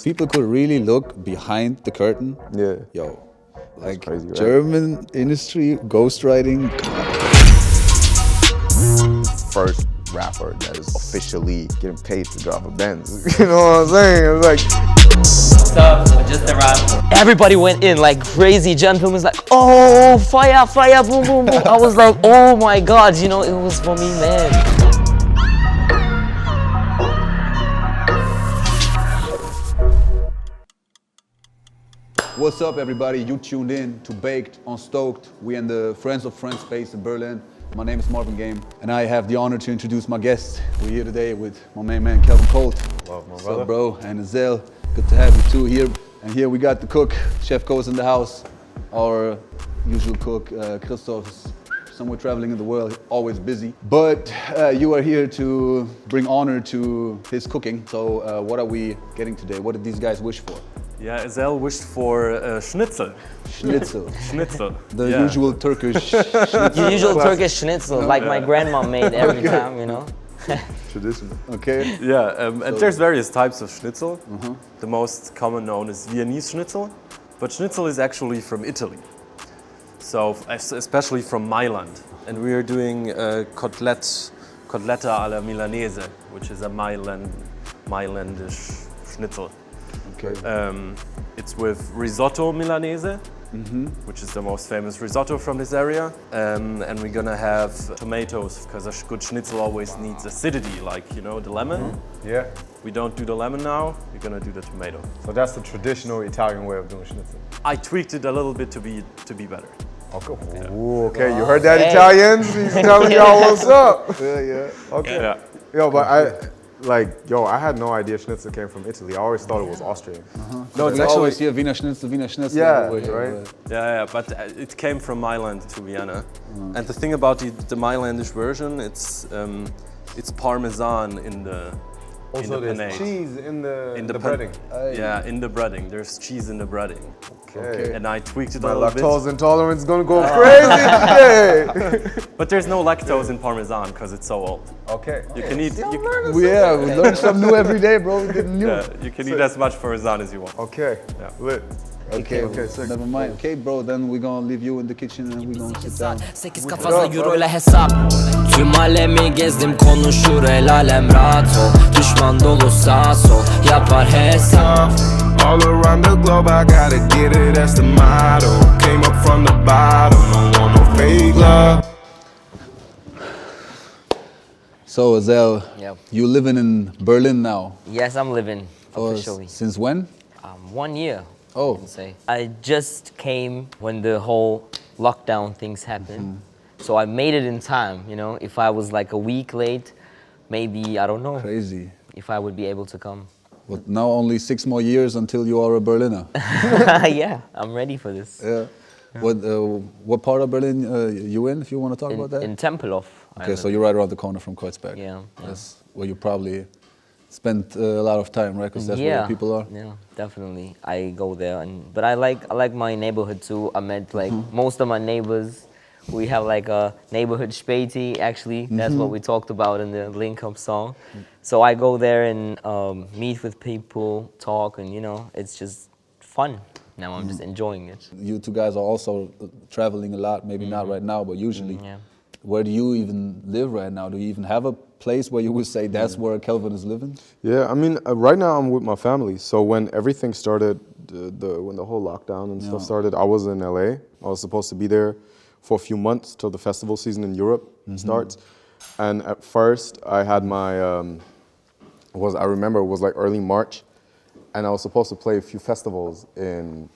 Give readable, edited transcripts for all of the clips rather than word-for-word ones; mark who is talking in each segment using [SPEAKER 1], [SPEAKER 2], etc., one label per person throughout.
[SPEAKER 1] People could really look behind the curtain.
[SPEAKER 2] Yeah.
[SPEAKER 1] Yo, like
[SPEAKER 2] crazy, right?
[SPEAKER 1] German industry, ghostwriting.
[SPEAKER 2] First rapper that is officially getting paid to drop a Benz. You know what I'm saying? It's like,
[SPEAKER 3] Stuff, just arrived. Everybody went in like crazy. Gentlemen was like, oh, fire, fire, boom, boom, boom. I was like, oh my God, you know, it was for me, man.
[SPEAKER 1] What's up, everybody? You tuned in to Baked on Stoked. We in the Friends of Friends space in Berlin. My name is Marvin Game, and I have the honor to introduce my guests. We're here today with my main man, Kelvin Colt.
[SPEAKER 2] love my
[SPEAKER 1] What's
[SPEAKER 2] brother.
[SPEAKER 1] up, bro? And Azel. Good to have you two here. And here we got the cook, Chef Co's in the house. Our usual cook, Christoph, is somewhere traveling in the world, always busy. But you are here to bring honor to his cooking. So what are we getting today? What did these guys wish for?
[SPEAKER 4] Yeah, Azel wished for Schnitzel.
[SPEAKER 1] Schnitzel.
[SPEAKER 4] Schnitzel.
[SPEAKER 1] The
[SPEAKER 4] Yeah.
[SPEAKER 1] usual Turkish schnitzel.
[SPEAKER 3] The usual Turkish schnitzel, like my grandma made every time, you know.
[SPEAKER 2] traditional.
[SPEAKER 1] Okay.
[SPEAKER 4] Yeah, and there's various types of Schnitzel. The most common known is Viennese Schnitzel, but Schnitzel is actually from Italy. So especially from Mailand, and we are doing cotletta alla Milanese, which is a Mailandish Schnitzel.
[SPEAKER 1] Okay.
[SPEAKER 4] It's with risotto Milanese, which is the most famous risotto from this area. And we're gonna have tomatoes, because a good schnitzel always needs acidity, like, you know, the lemon.
[SPEAKER 2] Yeah.
[SPEAKER 4] We don't do the lemon now, we're gonna do the tomato.
[SPEAKER 2] So that's the traditional Italian way of doing schnitzel.
[SPEAKER 4] I tweaked it a little bit to be better.
[SPEAKER 2] Okay. Ooh, okay. You heard that,
[SPEAKER 3] Hey.
[SPEAKER 2] Italians? He's telling y'all what's up.
[SPEAKER 1] Yeah, yeah.
[SPEAKER 2] Okay.
[SPEAKER 4] Yeah.
[SPEAKER 2] Yo, but I had no idea schnitzel came from Italy. I always thought it was Austrian.
[SPEAKER 1] No, it's
[SPEAKER 2] We
[SPEAKER 1] actually
[SPEAKER 2] always-
[SPEAKER 1] here Wiener Schnitzel, Wiener Schnitzel.
[SPEAKER 2] Yeah,
[SPEAKER 1] over here,
[SPEAKER 2] right.
[SPEAKER 4] Yeah, but it came from Mailand to Vienna. And the thing about the Mailandish version, it's parmesan in the
[SPEAKER 2] Also,
[SPEAKER 4] in the
[SPEAKER 2] there's
[SPEAKER 4] panade.
[SPEAKER 2] cheese in the
[SPEAKER 4] In the
[SPEAKER 2] breading.
[SPEAKER 4] Yeah, in the breading. There's cheese in the breading.
[SPEAKER 2] Okay.
[SPEAKER 4] And I tweaked it
[SPEAKER 2] My
[SPEAKER 4] a little bit.
[SPEAKER 2] lactose intolerance is gonna go crazy today.
[SPEAKER 4] But there's no lactose in Parmesan because it's so old.
[SPEAKER 2] Okay.
[SPEAKER 4] You can eat.
[SPEAKER 1] Yeah, we learn something new every day, bro. We didn't knew.
[SPEAKER 4] You can eat as much Parmesan as you want.
[SPEAKER 2] Okay.
[SPEAKER 4] Yeah.
[SPEAKER 2] Lit.
[SPEAKER 1] Okay,
[SPEAKER 2] sick.
[SPEAKER 1] never mind. Okay, bro, then we're gonna leave you in the kitchen and we're gonna sit down.
[SPEAKER 5] 8 kafasla euro ile hesap Tüm alemi gezdim konuşur el alem rahat ol Düşman dolu sağ sol yapar hesap
[SPEAKER 6] All around the globe, I gotta get it, that's the motto. Came up from the bottom, don't want no fake love.
[SPEAKER 1] So, Azel,
[SPEAKER 3] Yeah.
[SPEAKER 1] you living in Berlin now?
[SPEAKER 3] Yes, I'm living officially.
[SPEAKER 1] Since when?
[SPEAKER 3] 1 year.
[SPEAKER 1] Oh.
[SPEAKER 3] I can say. I just came when the whole lockdown things happened. So I made it in time, you know. If I was like a week late, maybe, I don't know,
[SPEAKER 1] Crazy.
[SPEAKER 3] if I would be able to come.
[SPEAKER 1] But now only 6 more years until you are a Berliner.
[SPEAKER 3] Yeah, I'm ready for this.
[SPEAKER 1] Yeah. What part of Berlin you in, if you want to talk about that?
[SPEAKER 3] In Tempelhof.
[SPEAKER 1] Okay, so you're right around the corner from Kreuzberg.
[SPEAKER 3] Yeah, yeah.
[SPEAKER 1] That's where you probably spent a lot of time, right? Because that's where the people are.
[SPEAKER 3] Yeah, definitely. I go there, but I like my neighborhood too. I met like most of my neighbors. We have like a neighborhood Späti, actually. That's what we talked about in the Link Up song. So I go there and meet with people, talk, and you know, it's just fun. Now I'm just enjoying it.
[SPEAKER 1] You two guys are also traveling a lot, maybe not right now, but usually.
[SPEAKER 3] Yeah.
[SPEAKER 1] Where do you even live right now? Do you even have a place where you would say that's where Kelvin is living?
[SPEAKER 2] Yeah, I mean, right now I'm with my family. So when everything started, when the whole lockdown and stuff started, I was in LA. I was supposed to be there for a few months till the festival season in Europe starts. And at first, I had my, I remember it was like early March, and I was supposed to play a few festivals in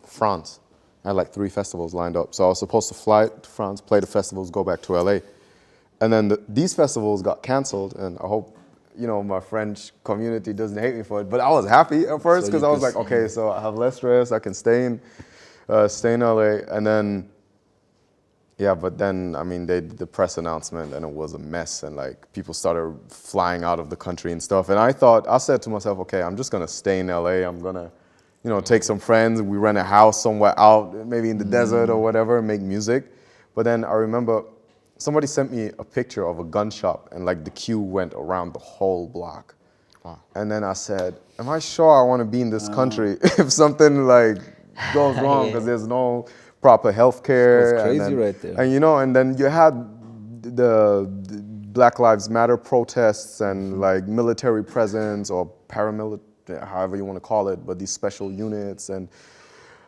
[SPEAKER 2] France. I had like 3 festivals lined up. So I was supposed to fly to France, play the festivals, go back to LA. And then these festivals got canceled, and I hope, you know, my French community doesn't hate me for it, but I was happy at first
[SPEAKER 1] So
[SPEAKER 2] because
[SPEAKER 1] you
[SPEAKER 2] I was
[SPEAKER 1] could
[SPEAKER 2] like, okay, so I have less stress, I can stay in LA. And then, yeah, but then, I mean, they did the press announcement and it was a mess, and like people started flying out of the country and stuff. And I said to myself, okay, I'm just gonna stay in LA, I'm gonna, you know, take some friends, we rent a house somewhere out, maybe in the desert or whatever, and make music. But then I remember somebody sent me a picture of a gun shop, and like the queue went around the whole block. And then I said, am I sure I want to be in this country if something like goes wrong because there's no proper health care?
[SPEAKER 1] That's crazy
[SPEAKER 2] and then,
[SPEAKER 1] right there.
[SPEAKER 2] And you know, and then you had the Black Lives Matter protests and like military presence or paramilitary, however you want to call it, but these special units and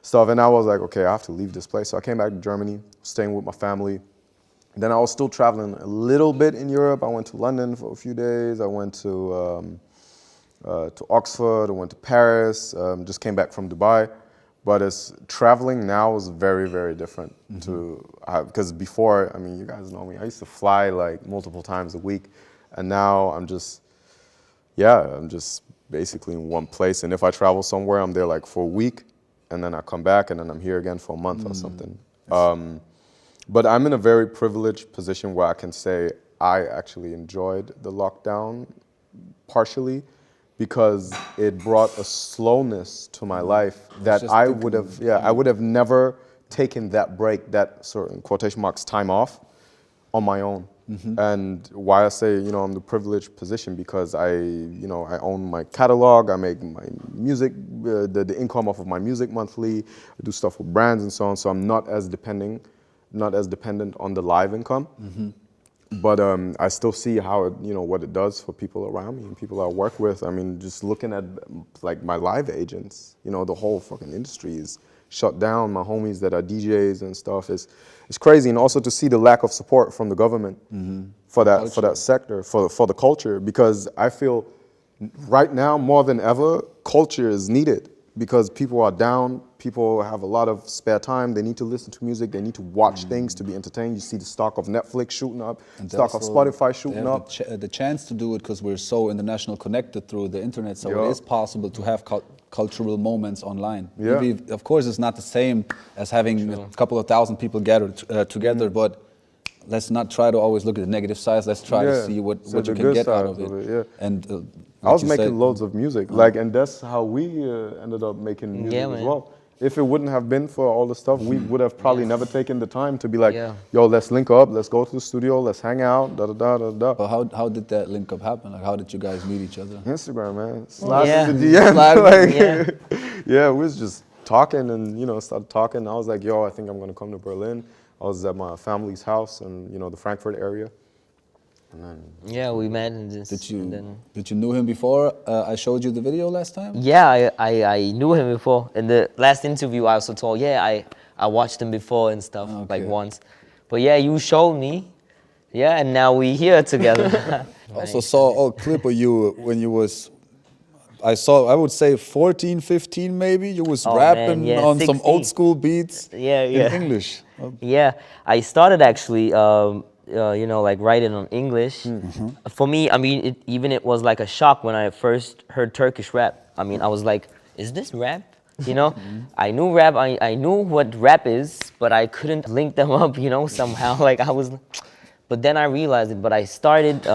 [SPEAKER 2] stuff. And I was like, okay, I have to leave this place. So I came back to Germany, staying with my family. Then I was still traveling a little bit in Europe. I went to London for a few days. I went to Oxford. I went to Paris. Just came back from Dubai. But traveling now is very, very different because before, I mean, you guys know me. I used to fly like multiple times a week, and now I'm just basically in one place. And if I travel somewhere, I'm there like for a week, and then I come back, and then I'm here again for a month or something. But I'm in a very privileged position where I can say I actually enjoyed the lockdown partially because it brought a slowness to my life that I would have never taken that break, that sort of, in quotation marks, time off on my own. And why I say, you know, I'm in the privileged position because I own my catalog, I make my music, the income off of my music monthly, I do stuff with brands and so on, so I'm not as dependent on the live income. But I still see how what it does for people around me and people I work with. I mean, just looking at like my live agents, the whole fucking industry is shut down. My homies that are DJs and stuff it's crazy. And also to see the lack of support from the government for that sector, for the culture, because I feel right now more than ever, culture is needed because people are down. People have a lot of spare time. They need to listen to music. They need to watch things to be entertained. You see the stock of Netflix shooting up,
[SPEAKER 1] And
[SPEAKER 2] stock of
[SPEAKER 1] also
[SPEAKER 2] Spotify shooting
[SPEAKER 1] they have
[SPEAKER 2] up.
[SPEAKER 1] the chance to do it because we're so international connected through the internet. So
[SPEAKER 2] Yeah.
[SPEAKER 1] it is possible to have cultural moments online.
[SPEAKER 2] Yeah.
[SPEAKER 1] Maybe, of course, it's not the same as having a couple of thousand people gathered together, but let's not try to always look at the negative sides. Let's try to see what
[SPEAKER 2] So
[SPEAKER 1] you
[SPEAKER 2] the
[SPEAKER 1] can
[SPEAKER 2] good
[SPEAKER 1] get out
[SPEAKER 2] sides
[SPEAKER 1] of it.
[SPEAKER 2] yeah.
[SPEAKER 1] And
[SPEAKER 2] I was
[SPEAKER 1] like you
[SPEAKER 2] making
[SPEAKER 1] said,
[SPEAKER 2] loads of music, and that's how we ended up making music
[SPEAKER 3] Yeah,
[SPEAKER 2] as
[SPEAKER 3] man.
[SPEAKER 2] well. If it wouldn't have been for all the stuff, we would have probably never taken the time to be like,
[SPEAKER 3] Yeah.
[SPEAKER 2] yo, let's link up, let's go to the studio, let's hang out, da da da da da.
[SPEAKER 1] but how did that link up happen? Like, how did you guys meet each other?
[SPEAKER 2] Instagram, man. Slide
[SPEAKER 3] Yeah.
[SPEAKER 2] in the DM.
[SPEAKER 1] Slide in
[SPEAKER 2] like,
[SPEAKER 3] yeah.
[SPEAKER 2] yeah, we was just talking and, started talking. I was like, yo, I think I'm going to come to Berlin. I was at my family's house in, the Frankfurt area. And then,
[SPEAKER 3] Yeah, we met and just. and then,
[SPEAKER 1] Did you know him before I showed you the video last time?
[SPEAKER 3] yeah, I knew him before. In the last interview, I also told, I watched him before and stuff, like
[SPEAKER 1] Okay.
[SPEAKER 3] once. But yeah, you showed me. Yeah, and now we here together.
[SPEAKER 1] I also saw a clip of you when you was, I would say 14, 15 maybe. You was
[SPEAKER 3] Oh,
[SPEAKER 1] rapping
[SPEAKER 3] man, yeah,
[SPEAKER 1] on some
[SPEAKER 3] 16.
[SPEAKER 1] old school beats
[SPEAKER 3] Yeah, yeah.
[SPEAKER 1] in English.
[SPEAKER 3] Yeah, I started actually, like writing on English. For me, I mean, it was like a shock when I first heard Turkish rap. I mean, I was like, is this rap? I knew rap, I knew what rap is, but I couldn't link them up, somehow. Like but then I realized it, but I started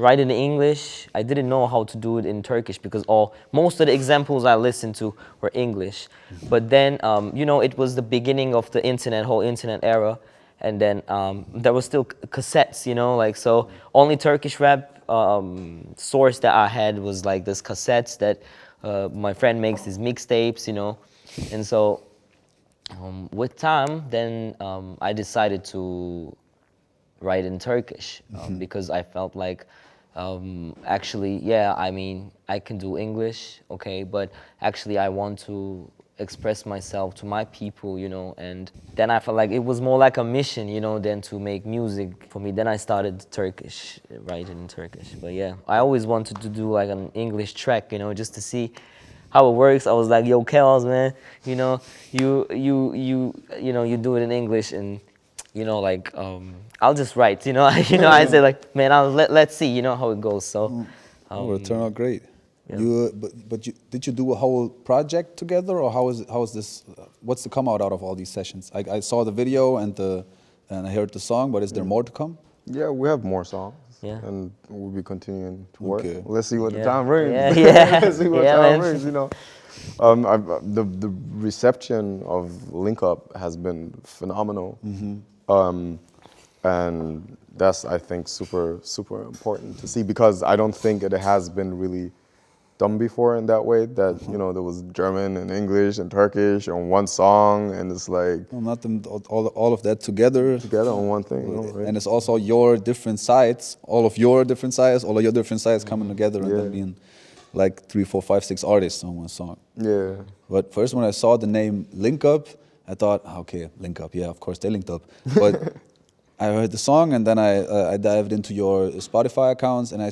[SPEAKER 3] writing in English. I didn't know how to do it in Turkish because most of the examples I listened to were English. But then, it was the beginning of the whole internet era. And then there was still cassettes, so only Turkish rap source that I had was like this cassettes that my friend makes these mixtapes, And so with time, then I decided to write in Turkish because I felt like actually, I mean, I can do English, okay, but actually I want to express myself to my people, and then I felt like it was more like a mission, than to make music for me. Then I started Turkish, writing in Turkish. But yeah, I always wanted to do like an English track, just to see how it works. I was like, yo, Kels, man, you do it in English and I'll just write, I say like, man, let's see, how it goes. So
[SPEAKER 1] It turned out great. Yeah. Did you do a whole project together, or how is this? What's the come out of all these sessions? I saw the video and I heard the song, but is there more to come?
[SPEAKER 2] yeah, we have more songs.
[SPEAKER 3] Yeah.
[SPEAKER 2] And we'll be continuing to work.
[SPEAKER 1] Okay.
[SPEAKER 2] Let's see what the
[SPEAKER 3] Yeah.
[SPEAKER 2] time brings.
[SPEAKER 3] Yeah.
[SPEAKER 2] Let's see what
[SPEAKER 3] Yeah,
[SPEAKER 2] time
[SPEAKER 3] man.
[SPEAKER 2] brings, The reception of Link Up has been phenomenal. And that's, I think, super, super important to see because I don't think it has been really done before in that way. That you know there was German and English and Turkish on one song, and it's like
[SPEAKER 1] Well, not them, all of that together.
[SPEAKER 2] together on one thing. You know, right?
[SPEAKER 1] And it's also your different sides, all of your different sides coming together and then being like 3, 4, 5, 6 artists on one song.
[SPEAKER 2] Yeah.
[SPEAKER 1] But first, when I saw the name Link Up, I thought, okay, Link Up, yeah, of course they linked up. But I heard the song and then I dived into your Spotify accounts and I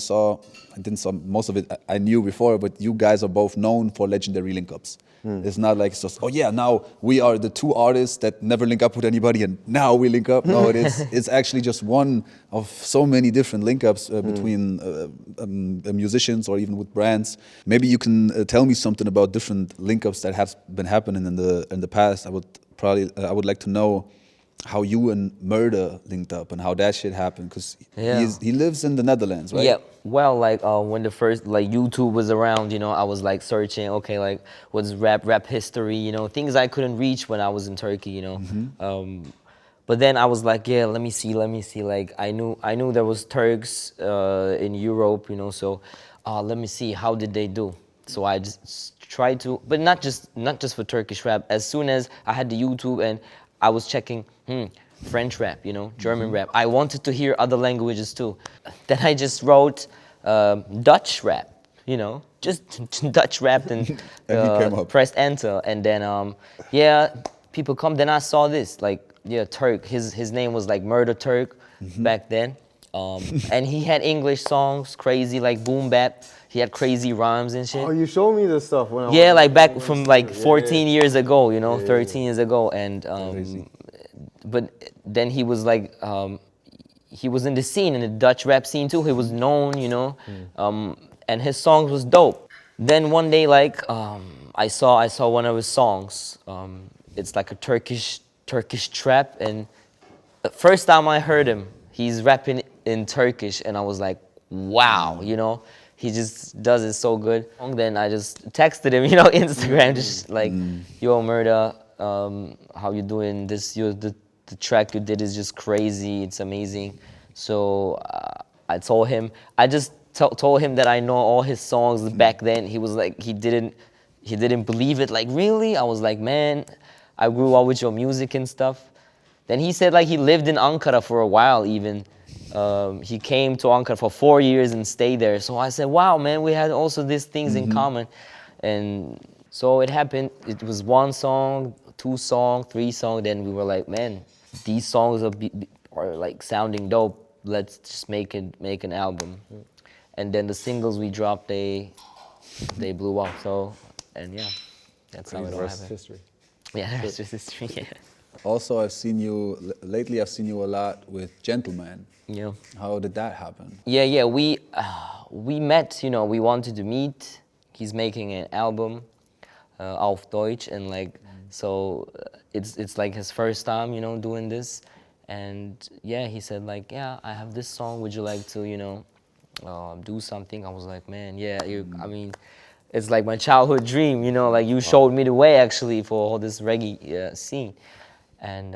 [SPEAKER 1] didn't saw most of it I knew before, but you guys are both known for legendary link ups. It's not like it's just, oh yeah, now we are the 2 artists that never link up with anybody and now we link up. No, it's actually just one of so many different link ups between musicians or even with brands. Maybe you can tell me something about different link ups that have been happening in the past. I would like to know how you and Murder linked up and how that shit happened, because he lives in the Netherlands, right?
[SPEAKER 3] Yeah. Well, like when the first like YouTube was around, you know, I was like searching, okay, like what's rap history, you know, things I couldn't reach when I was in Turkey, you know. But then I was like, yeah, let me see. Like I knew there was Turks in Europe, you know. So let me see, how did they do? So I just tried to, but not just for Turkish rap. As soon as I had the YouTube and I was checking French rap, you know, German rap. I wanted to hear other languages too. Then I just wrote Dutch rap, you know, just Dutch rap and
[SPEAKER 1] he came up.
[SPEAKER 3] pressed enter. And then, people come. Then I saw this, like, Turk. His name was like Murder Turk back then. And he had English songs, crazy, like boom bap. He had crazy rhymes and shit.
[SPEAKER 2] Oh, you showed me this stuff when I
[SPEAKER 3] Yeah,
[SPEAKER 2] was
[SPEAKER 3] like back from like 14 years ago, you know, 13 years ago. And but then he was like, he was in the scene, in the Dutch rap scene too. He was known, you know, and his songs was dope. Then one day, like, I saw one of his songs. It's like a Turkish trap, and the first time I heard him, he's rapping in Turkish, and I was like, wow, you know. He just does it so good. And then I just texted him, you know, Instagram, just like, yo, Murda, how you doing? The track you did is just crazy. It's amazing. So I told him, I just told him that I know all his songs back then. He was like, he didn't believe it. Like, really? I was like, man, I grew up with your music and stuff. Then he said like he lived in Ankara for a while even. He came to Ankara for 4 years and stayed there. So I said, wow, man, we had also these things in common. And so it happened. It was 1 song, 2 song, 3 song. Then we were like, man, these songs are like sounding dope. Let's just make an album. And then the singles we dropped, they blew up. So, and yeah, that's how it all happened.
[SPEAKER 2] history.
[SPEAKER 3] Yeah, that's just history. Yeah.
[SPEAKER 1] Also, I've seen you a lot with Gentleman.
[SPEAKER 3] Yeah.
[SPEAKER 1] How did that happen?
[SPEAKER 3] Yeah. We met. You know, we wanted to meet. He's making an album, auf Deutsch, and like, so it's like his first time, you know, doing this. And yeah, he said like, yeah, I have this song. Would you like to, you know, do something? I was like, man, yeah. I mean, it's like my childhood dream, you know. Like you showed me the way actually for all this reggae scene. And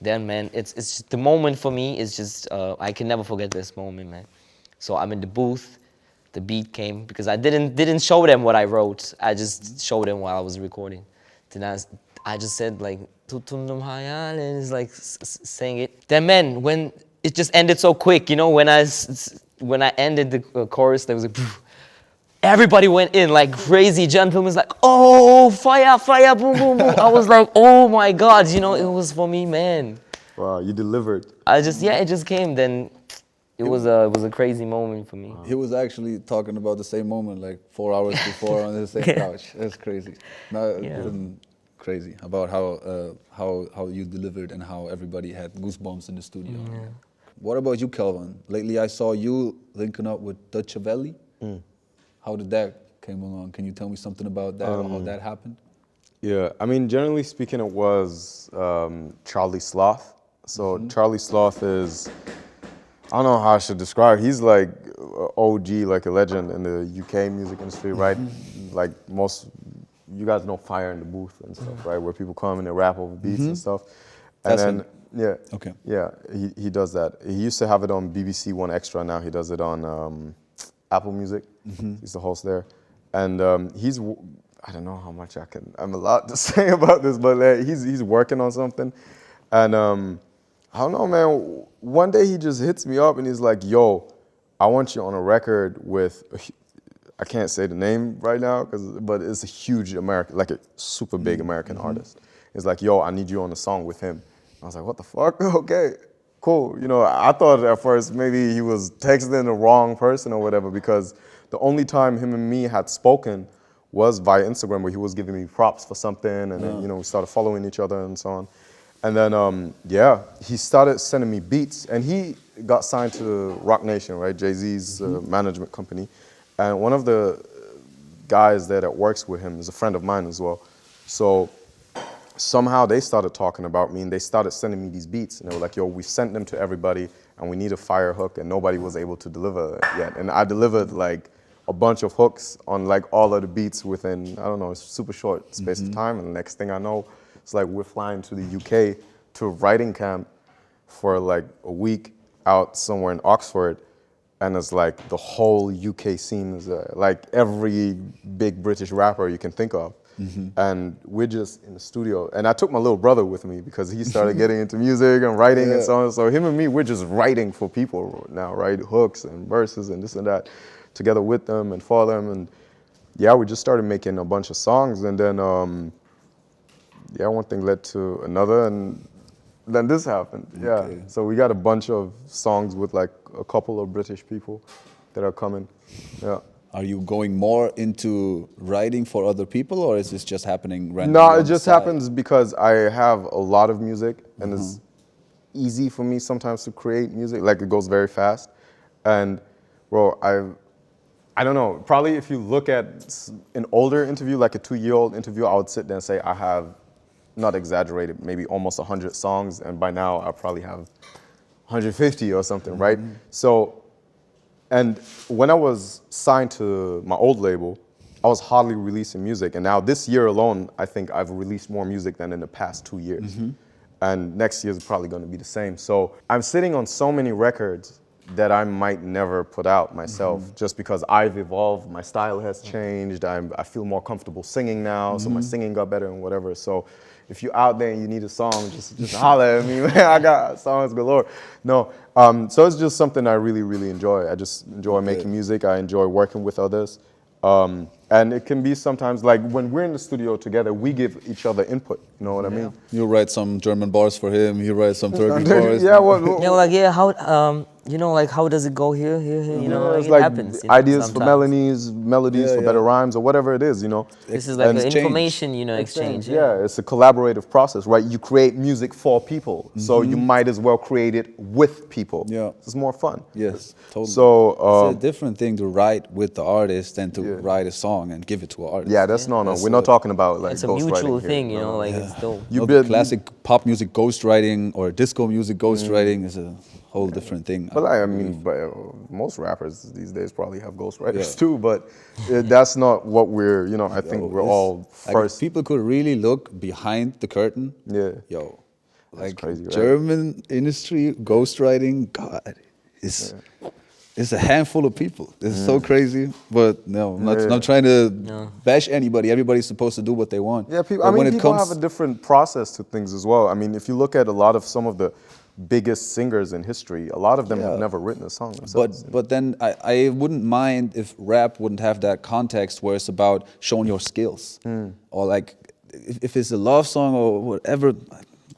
[SPEAKER 3] then, man, it's just, the moment for me is just, I can never forget this moment, man. So I'm in the booth, the beat came, because I didn't show them what I wrote. I just showed them while I was recording. Then I just said like, Tutundum hayal, and it's like saying it. Then, man, when it just ended so quick, you know, when I ended the chorus, there was like, everybody went in like crazy. Gentlemen's like, oh, fire, boom, boom, boom. I was like, oh my God, you know, it was for me, man.
[SPEAKER 2] Wow, you delivered.
[SPEAKER 3] It just came. Then it was a crazy moment for me.
[SPEAKER 1] He was actually talking about the same moment like 4 hours before on the same couch. That's crazy. Crazy about how you delivered and how everybody had goosebumps in the studio. Yeah. What about you, Kelvin? Lately, I saw you linking up with Dutch Valley. How did that came along? Can you tell me something about that or how that happened?
[SPEAKER 2] Yeah, I mean, generally speaking, it was Charlie Sloth. So Charlie Sloth is, I don't know how I should describe. He's like OG, like a legend in the UK music industry, right? Like most, you guys know Fire in the Booth and stuff, right? Where people come and they rap over beats and stuff. And
[SPEAKER 1] That's
[SPEAKER 2] then,
[SPEAKER 1] him.
[SPEAKER 2] yeah,
[SPEAKER 1] Okay.
[SPEAKER 2] yeah, he does that. He used to have it on BBC One Extra. Now he does it on Apple Music. He's the host there. and I don't know how much I'm allowed to say about this, but he's working on something, and I don't know, man. One day he just hits me up and he's like, "Yo, I want you on a record with." I can't say the name right now, but it's a huge American, like a super big American artist. It's like, "Yo, I need you on a song with him." I was like, "What the fuck?" Okay, cool. You know, I thought at first maybe he was texting the wrong person or whatever, because the only time him and me had spoken was via Instagram, where he was giving me props for something, and then, you know, we started following each other and so on. And then, yeah, he started sending me beats, and he got signed to Rock Nation, right? Jay-Z's management company. And one of the guys that works with him is a friend of mine as well. So somehow they started talking about me, and they started sending me these beats. And they were like, "Yo, we sent them to everybody, and we need a fire hook," and nobody was able to deliver yet. And I delivered like a bunch of hooks on like all of the beats within, I don't know, a super short space of time. And the next thing I know, it's like we're flying to the UK to a writing camp for like a week out somewhere in Oxford. And it's like the whole UK scene is like every big British rapper you can think of. And we're just in the studio. And I took my little brother with me because he started getting into music and writing and so on. So him and me, we're just writing for people now, right? Hooks and verses and this and that together with them and for them. And yeah, we just started making a bunch of songs. And then, yeah, one thing led to another, and then this happened. Yeah, so we got a bunch of songs with like a couple of British people that are coming. Yeah.
[SPEAKER 1] Are you going more into writing for other people, or is this just happening randomly?
[SPEAKER 2] No,
[SPEAKER 1] on
[SPEAKER 2] it
[SPEAKER 1] the
[SPEAKER 2] just
[SPEAKER 1] side?
[SPEAKER 2] happens because I have a lot of music, and it's easy for me sometimes to create music. Like, it goes very fast, and bro, I don't know. Probably if you look at an older interview, like a 2-year-old interview, I would sit there and say I have, not exaggerated, maybe almost 100 songs, and by now I probably have 150 or something, right? So, and when I was signed to my old label, I was hardly releasing music, and now this year alone, I think I've released more music than in the past 2 years. And next year is probably gonna be the same. So I'm sitting on so many records that I might never put out myself, just because I've evolved, my style has changed, I feel more comfortable singing now, so my singing got better and whatever. So if you're out there and you need a song, just holler at me, man. I got songs galore. No, so it's just something I really, really enjoy. I just enjoy making music. I enjoy working with others. And it can be sometimes, like when we're in the studio together, we give each other input, you know what I mean?
[SPEAKER 1] You write some German bars for him, he writes some Turkish bars.
[SPEAKER 2] Yeah,
[SPEAKER 3] Yeah, like how you know, like how does it go here, you know, like
[SPEAKER 2] it's
[SPEAKER 3] it
[SPEAKER 2] like
[SPEAKER 3] happens. You know,
[SPEAKER 2] ideas for
[SPEAKER 3] sometimes.
[SPEAKER 2] melodies for better rhymes or whatever it is, you know.
[SPEAKER 3] This is like
[SPEAKER 2] And
[SPEAKER 3] an
[SPEAKER 2] it's
[SPEAKER 3] information, you know, exchange.
[SPEAKER 2] Yeah, it's a collaborative process, right? You create music for people, so you might as well create it with people.
[SPEAKER 1] Yeah.
[SPEAKER 2] It's more fun.
[SPEAKER 1] Yes, totally.
[SPEAKER 2] So,
[SPEAKER 1] it's a different thing to write with the artist than to write a song and give it to an artist.
[SPEAKER 2] yeah, that's no.
[SPEAKER 1] That's
[SPEAKER 2] We're not talking about like
[SPEAKER 3] It's a
[SPEAKER 2] ghostwriting
[SPEAKER 3] mutual
[SPEAKER 2] here.
[SPEAKER 3] thing, you
[SPEAKER 2] No.
[SPEAKER 3] know, like it's dope.
[SPEAKER 2] You
[SPEAKER 1] No,
[SPEAKER 2] build
[SPEAKER 1] classic pop music ghostwriting or disco music ghostwriting is a whole different thing.
[SPEAKER 2] But I mean, most rappers these days probably have ghostwriters
[SPEAKER 1] Yeah.
[SPEAKER 2] too. But that's not what we're. You know, I think we're all
[SPEAKER 1] Like, if
[SPEAKER 2] first.
[SPEAKER 1] people could really look behind the curtain.
[SPEAKER 2] Yeah.
[SPEAKER 1] Yo, like
[SPEAKER 2] crazy, right?
[SPEAKER 1] German industry ghostwriting, God, it's a handful of people. It's so crazy. But no, I'm not trying to bash anybody. Everybody's supposed to do what they want.
[SPEAKER 2] Yeah, people.
[SPEAKER 1] But
[SPEAKER 2] I mean,
[SPEAKER 1] when it
[SPEAKER 2] people
[SPEAKER 1] comes,
[SPEAKER 2] have a different process to things as well. I mean, if you look at a lot of some of the biggest singers in history, a lot of them have never written a song themselves.
[SPEAKER 1] But then I wouldn't mind if rap wouldn't have that context where it's about showing your skills. Or like, if it's a love song or whatever,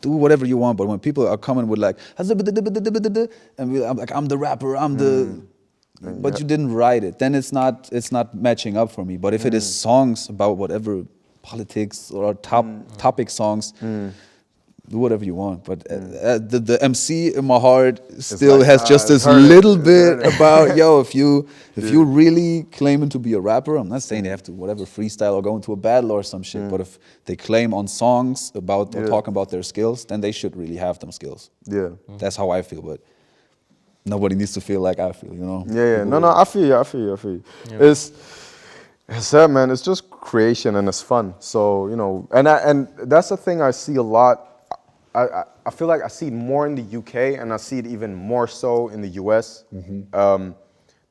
[SPEAKER 1] do whatever you want. But when people are coming with like, and I'm like, I'm the rapper, I'm the... But you didn't write it, then it's not matching up for me. But if it is songs about whatever, politics or topic songs, do whatever you want. But the MC in my heart still
[SPEAKER 2] like,
[SPEAKER 1] has just this little bit about, yo, if you really claiming to be a rapper, I'm not saying they have to whatever freestyle or go into a battle or some shit, but if they claim on songs about or talking about their skills, then they should really have them skills.
[SPEAKER 2] Yeah.
[SPEAKER 1] That's how I feel, but nobody needs to feel like I feel, you know?
[SPEAKER 2] Yeah. No. I feel you. Yeah. It's sad, man. It's just creation and it's fun. So, you know, and that's the thing I see a lot. I feel like I see it more in the UK, and I see it even more so in the US.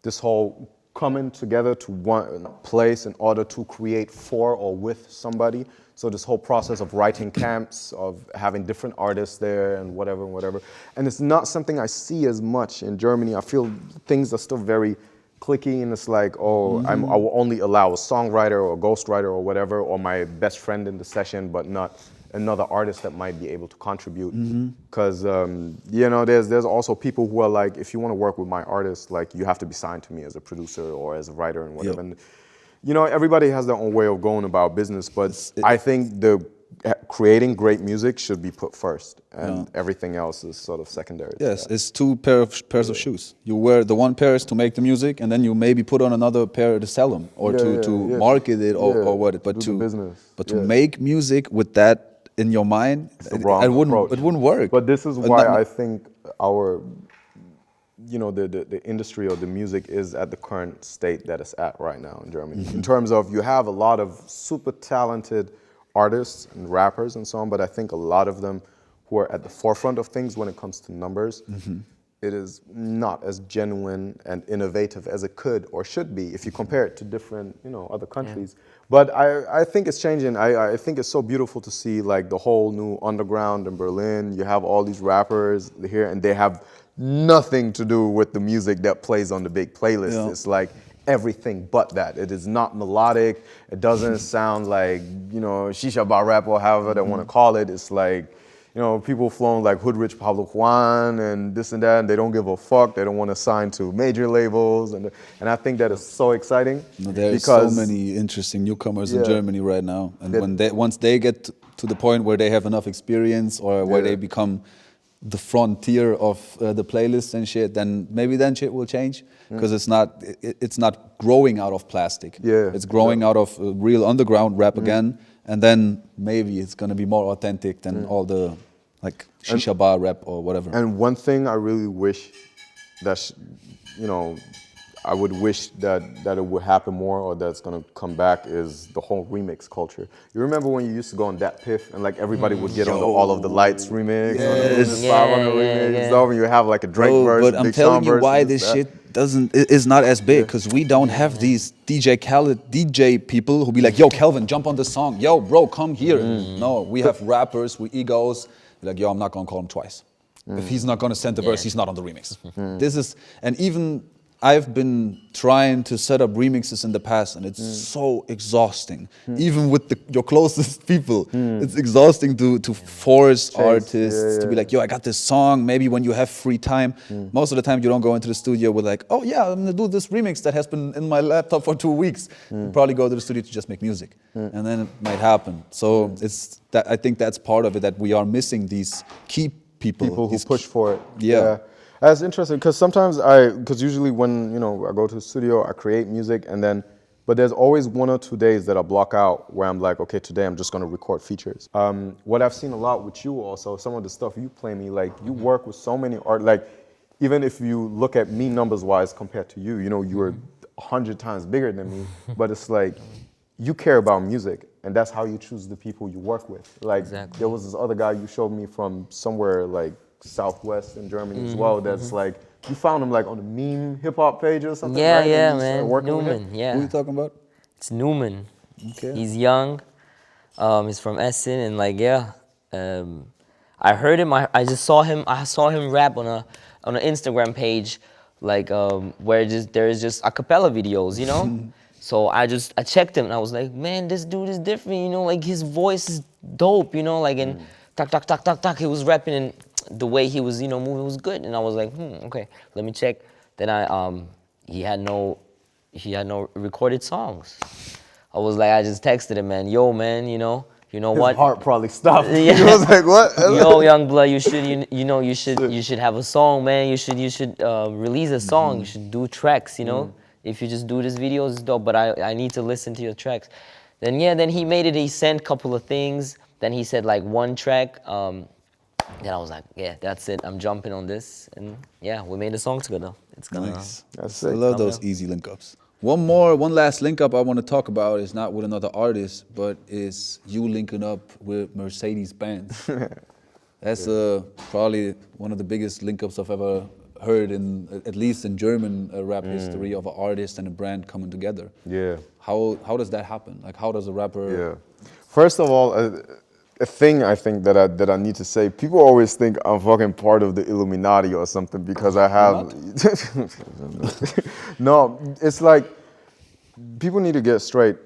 [SPEAKER 2] This whole coming together to one place in order to create for or with somebody. So this whole process of writing camps, of having different artists there and whatever. And it's not something I see as much in Germany. I feel things are still very cliquey, and it's like, oh, I will only allow a songwriter or a ghostwriter or whatever, or my best friend in the session, but not another artist that might be able to contribute. Because you know, there's also people who are like, if you want to work with my artist, like you have to be signed to me as a producer or as a writer and whatever.
[SPEAKER 1] Yep.
[SPEAKER 2] And, you know, everybody has their own way of going about business, but I think creating great music should be put first, and everything else is sort of secondary. to
[SPEAKER 1] Yes,
[SPEAKER 2] that.
[SPEAKER 1] it's two pairs of shoes. You wear the one pair to make the music, and then you maybe put on another pair to sell them or to market it or what. But
[SPEAKER 2] do the business.
[SPEAKER 1] to make music with that in your mind,
[SPEAKER 2] The wrong approach.
[SPEAKER 1] it wouldn't work.
[SPEAKER 2] But this is why I think our, you know, the industry or the music is at the current state that it's at right now in Germany. In terms of, you have a lot of super talented artists and rappers and so on, but I think a lot of them who are at the forefront of things when it comes to numbers, it is not as genuine and innovative as it could or should be if you compare it to different, you know, other countries. But I think it's changing. I think it's so beautiful to see like the whole new underground in Berlin. You have all these rappers here, and they have nothing to do with the music that plays on the big playlist.
[SPEAKER 1] Yeah.
[SPEAKER 2] It's like everything but that. It is not melodic. It doesn't sound like, you know, shisha bar rap or however they want to call it. It's like, you know, people flowing like Hoodrich, Pablo Juan, and this and that, and they don't give a fuck. They don't want to sign to major labels, and I think that is so exciting.
[SPEAKER 1] No, there's
[SPEAKER 2] because
[SPEAKER 1] so many interesting newcomers in
[SPEAKER 2] Yeah.
[SPEAKER 1] Germany right now, and once they get to the point where they have enough experience or where they become the frontier of the playlists and shit, then maybe shit will change, because it's not growing out of plastic.
[SPEAKER 2] Yeah.
[SPEAKER 1] It's growing out of real underground rap again, and then maybe it's gonna be more authentic than all the like shisha bar rap or whatever.
[SPEAKER 2] And one thing I really wish that, you know, I would wish that it would happen more, or that's gonna come back, is the whole remix culture. You remember when you used to go on Dat Piff and like everybody would get on the All of the Lights remix, or the Lucius 500 remix, and stuff, and you have like a Drake verse,
[SPEAKER 1] but I'm
[SPEAKER 2] Big
[SPEAKER 1] telling
[SPEAKER 2] Sean
[SPEAKER 1] you
[SPEAKER 2] verse,
[SPEAKER 1] why
[SPEAKER 2] and
[SPEAKER 1] this
[SPEAKER 2] that.
[SPEAKER 1] shit is not as big, because we don't have these DJ Khaled DJ people who be like, yo, Kelvin, jump on the song. Yo, bro, come here. No, we have rappers with egos. Like, yo, I'm not gonna call him twice. If he's not gonna send the verse, he's not on the remix. This is, and even I've been trying to set up remixes in the past, and it's so exhausting. Even with your closest people, it's exhausting to force artists to be like, yo, I got this song. Maybe when you have free time, most of the time you don't go into the studio with like, oh yeah, I'm gonna do this remix that has been in my laptop for 2 weeks. You probably go to the studio to just make music, and then it might happen. So it's that, I think that's part of it, that we are missing these key people
[SPEAKER 2] who
[SPEAKER 1] these
[SPEAKER 2] push for it.
[SPEAKER 1] Yeah.
[SPEAKER 2] That's interesting, because sometimes because usually when, you know, I go to the studio, I create music, and then, but there's always 1 or 2 days that I block out where I'm like, okay, today I'm just gonna record features. What I've seen a lot with you also, some of the stuff you play me, like you work with so many like, even if you look at me numbers wise compared to you, you know, you were 100 times bigger than me, but it's like, you care about music, and that's how you choose the people you work with. Like,
[SPEAKER 3] Exactly.
[SPEAKER 2] there was this other guy you showed me from somewhere like Southwest in Germany as well, that's like, you found him like on the meme hip hop page or something,
[SPEAKER 3] Yeah,
[SPEAKER 2] right?
[SPEAKER 3] yeah,
[SPEAKER 2] And you started
[SPEAKER 3] man.
[SPEAKER 2] working with him?
[SPEAKER 3] Newman,
[SPEAKER 1] Who
[SPEAKER 3] yeah.
[SPEAKER 1] are you talking about?
[SPEAKER 3] It's Newman.
[SPEAKER 1] Okay.
[SPEAKER 3] He's young. He's from Essen, and like, yeah. I heard him. I just saw him. I saw him rap on an Instagram page, like where there's just a cappella videos, you know. So I checked him, and I was like, man, this dude is different, you know. Like his voice is dope, you know. Like and tak tak tak tak tak, he was rapping, and the way he was, you know, moving was good. And I was like, okay, let me check. Then he had no recorded songs. I was like, I just texted him, man, yo, man, you know
[SPEAKER 2] His
[SPEAKER 3] what?
[SPEAKER 2] heart probably stopped.
[SPEAKER 3] Yeah.
[SPEAKER 2] He was like, what?
[SPEAKER 3] Yo, young blood, you should have a song, man. You should release a song. You should do tracks, you know. If you just do this videos, it's dope. But I need to listen to your tracks. Then he made it. He sent a couple of things. Then he said like 1 track. Then I was like, yeah, that's it. I'm jumping on this, and yeah, we made a song together. It's gonna.
[SPEAKER 1] Nice.
[SPEAKER 2] That's
[SPEAKER 1] I
[SPEAKER 2] sick.
[SPEAKER 1] love those easy link ups. One last link up I want to talk about is not with another artist, but is you linking up with Mercedes-Benz. That's probably one of the biggest link ups I've ever heard in, at least in German rap history, of an artist and a brand coming together.
[SPEAKER 2] Yeah.
[SPEAKER 1] How does that happen? Like, how does a rapper?
[SPEAKER 2] Yeah. First of all, a thing I think that I need to say, people always think I'm fucking part of the Illuminati or something because I have. No, it's like people need to get straight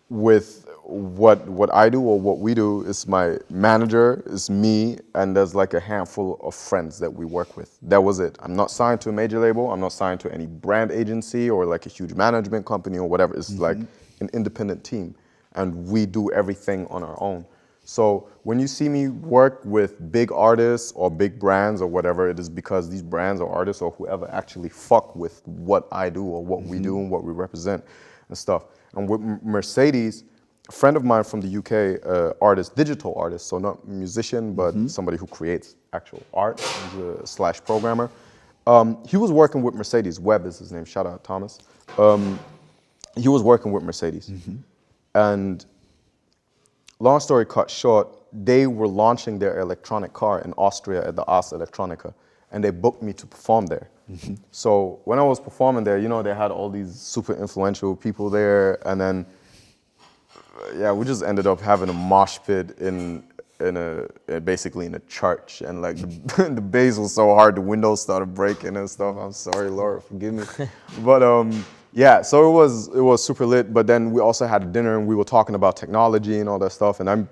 [SPEAKER 2] with what I do or what we do. Is my manager, is me, and there's like a handful of friends that we work with. That was it. I'm not signed to a major label. I'm not signed to any brand agency or like a huge management company or whatever. It's like an independent team, and we do everything on our own. So when you see me work with big artists or big brands or whatever, it is because these brands or artists or whoever actually fuck with what I do or what we do and what we represent and stuff. And with Mercedes, a friend of mine from the UK, artist, digital artist, so not musician, but somebody who creates actual art, he's a slash programmer. He was working with Mercedes. Webb is his name, shout out Thomas. He was working with Mercedes. And long story cut short, they were launching their electronic car in Austria at the Ars Electronica, and they booked me to perform there. So when I was performing there, you know, they had all these super influential people there, and then yeah, we just ended up having a mosh pit basically in a church, and like the bass was so hard, the windows started breaking and stuff. I'm sorry, Laura, forgive me. But yeah, so it was super lit. But then we also had a dinner and we were talking about technology and all that stuff, and I'm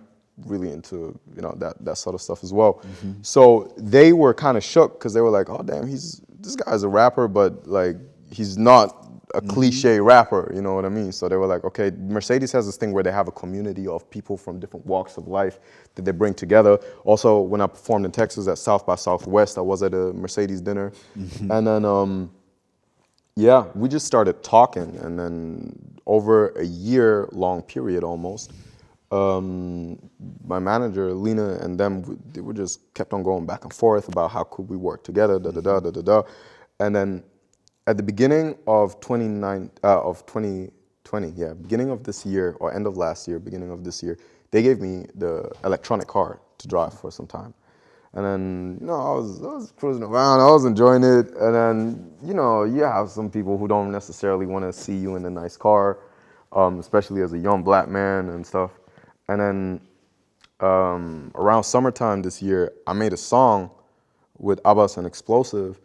[SPEAKER 2] really into, you know, that sort of stuff as well. So they were kind of shook because they were like, oh damn, this guy's a rapper, but like he's not a cliche rapper, you know what I mean? So they were like, okay, Mercedes has this thing where they have a community of people from different walks of life that they bring together. Also, when I performed in Texas at South by Southwest, I was at a Mercedes dinner. And then, yeah, we just started talking. And then over a year-long period almost, my manager, Lena, and them, they were just kept on going back and forth about how could we work together, da-da-da. And then at the beginning of 2020, beginning of this year or end of last year, beginning of this year, they gave me the electronic car to drive for some time. And then, you know, I was cruising around, I was enjoying it. And then, you know, you have some people who don't necessarily want to see you in a nice car, especially as a young black man and stuff. And then around summertime this year, I made a song with Abbas and Explosive